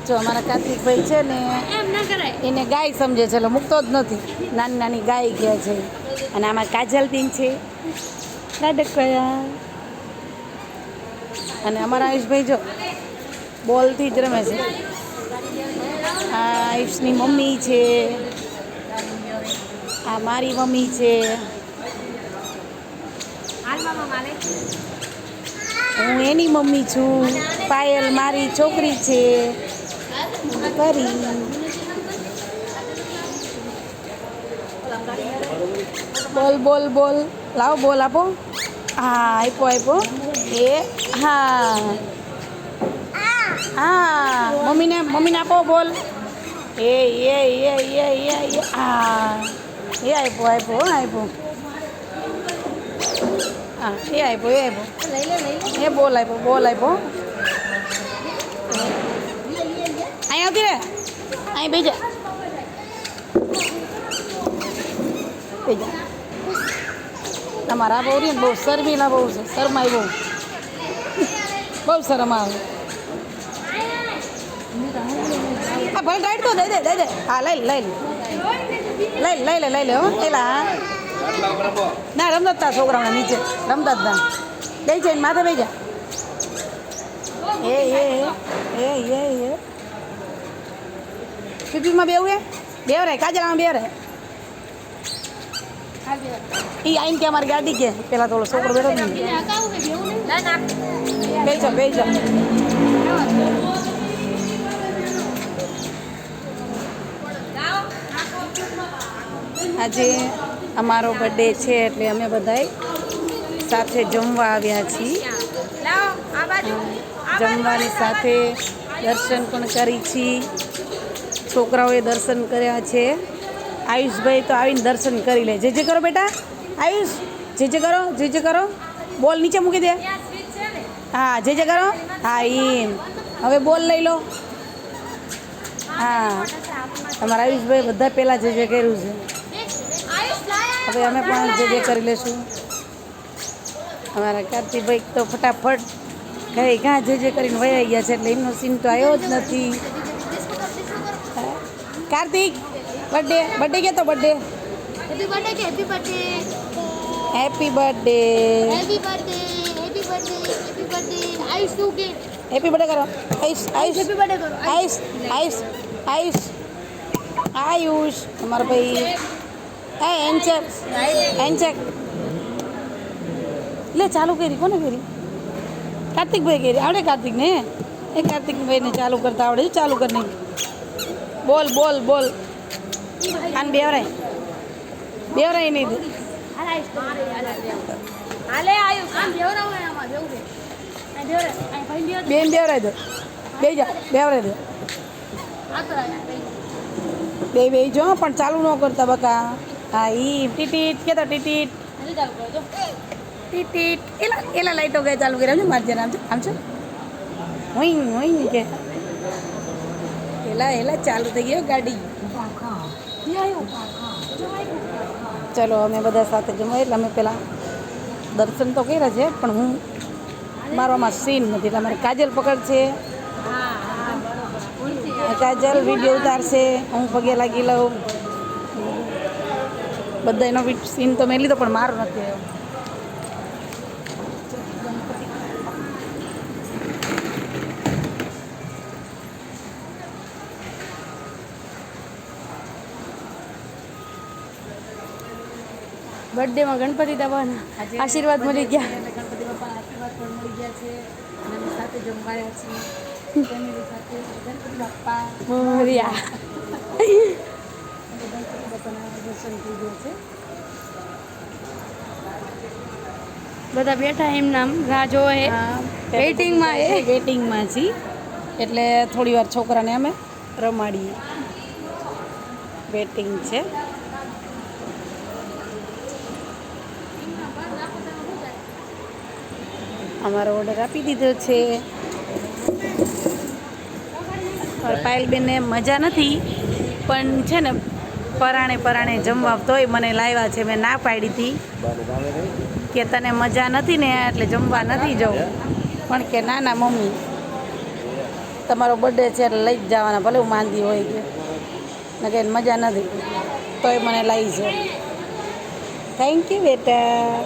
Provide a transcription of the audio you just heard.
જો અમારા કાર્તિકભાઈ છે ને એને ગાય સમજે છે એટલે મૂકતો જ નથી, નાની નાની ગાય કહે છે. અને આમાં કાજલ બેન છે, રાડકયા. અને અમારા આયુષભાઈ જો બોલથી જ રમે છે. આ આયુષની મમ્મી છે, આ મારી મમ્મી છે, હું એની મમ્મી છું. પાયલ મારી છોકરી છે. કરી બોલ બોલ બોલ, લાવો બોલ આપો. હા આપ્યો એ હા હા, મમ્મીને આપો બોલ. એ હા એ આપ્યો હા એ આપ્યો એ બોલ આપ્યો. અહીં આવતી રે, અહીં બેજા તમારા બહુ રહી ને બહુ શર્મિલા બહુ છે, શરમાય બહુ શરમ આવે. હા ભલે રાઈટ તો દઈ દે હા લઈ લે હો એલા. ના રમતા તા છોકરાઓને નીચે રમતા જ ના દઈ જાય માથે બે જા. એ પીપીમાં બેવરાય કાજરામાં બેવરાય. એ આઈને કે અમારી ગાડી કે પેલા તો છોકરો બેઠો ને બેજો. આજે અમારો બર્થડે છે એટલે અમે બધાય સાથે જમવા આવ્યા છીએ. જમવાની સાથે દર્શન પણ કરી છીએ. છોકરાઓએ દર્શન કર્યા છે. આયુષભાઈ તો આવીને દર્શન કરી લે. જે કરો બેટા આયુષ, જે કરો. બોલ નીચે મૂકી દે. હા જે કરો. હા એમ હવે બોલ લઈ લો. હા તમારા આયુષભાઈ બધા પહેલાં જે કર્યું છે. હવે અમે પણ જે કરી લઈશું. અમારા કાર્તિકભાઈ તો ફટાફટ કઈ કાં જે કરીને વયા ગયા છે એટલે એમનો સીન તો આવ્યો જ નથી. કાર્તિક બર્થડે કે તો birthday happy birthday happy birthday કરો. આયુષ અમારા ભાઈ એન્ચેક લે ચાલુ કરી. કોને કરી? કાર્તિકભાઈ કરી. આવડે કાર્તિકને? એ કાર્તિકભાઈને ચાલુ કરતા આવડે. ચાલુ કરીને બોલ આને બેવરાય નહીં. બેન બેવરાય દો. બેવરાય દો. બે જો પણ ચાલુ ન કરતા બકા. હા ઈ ટીટીટ કે તો ટીટીટ એલા લાઈટો ગયા ચાલુ કર્યા છે. મારજે આમ છે હોય કે એલા ચાલુ થઈ ગયો ગાડી. ચલો અમે બધા સાથે જમવા એટલે અમે પેલા દર્શન તો કર્યા છે પણ હું મારામાં સીન નથી એટલે અમારે કાજલ પકડ છે. કાજલ વિડીયો ઉતારશે, હું પગે લાગી લઉં. બધા એનો સીન તો મેં લીધો પણ મારો નથી આવ્યો. બર્થડેમાં ગણપતિ દાદાના આશીર્વાદ મળી ગયા. ગણપતિ બાપાના આશીર્વાદ પણ મળી ગયા છે અને અમે સાથે જમવાયા છીએ ફેમિલી સાથે. ગણપતિ બાપા મોરયા. ગણપતિ બાપાના દર્શન થઈ ગયા છે. બધા બેઠા એમ નામ રાહ જોવે. વેટિંગમાં છીએ એટલે થોડી વાર છોકરાને અમે રમાડીએ. વેટિંગ છે. અમારો ઓર્ડર આપી દીધો છે. પાયલબેનને મજા નથી પણ છે ને પરાણે જમવા તોય મને લાવ્યા છે. મેં ના પાડી હતી કે તને મજા નથી ને એટલે જમવા નથી જવું પણ કે ના મમ્મી તમારો બર્થડે છે એટલે લઈ જ જવાના, ભલે હું માંદી હોય કે ને કે મજા નથી તોય મને લાવી છે. થેન્ક યુ બેટા.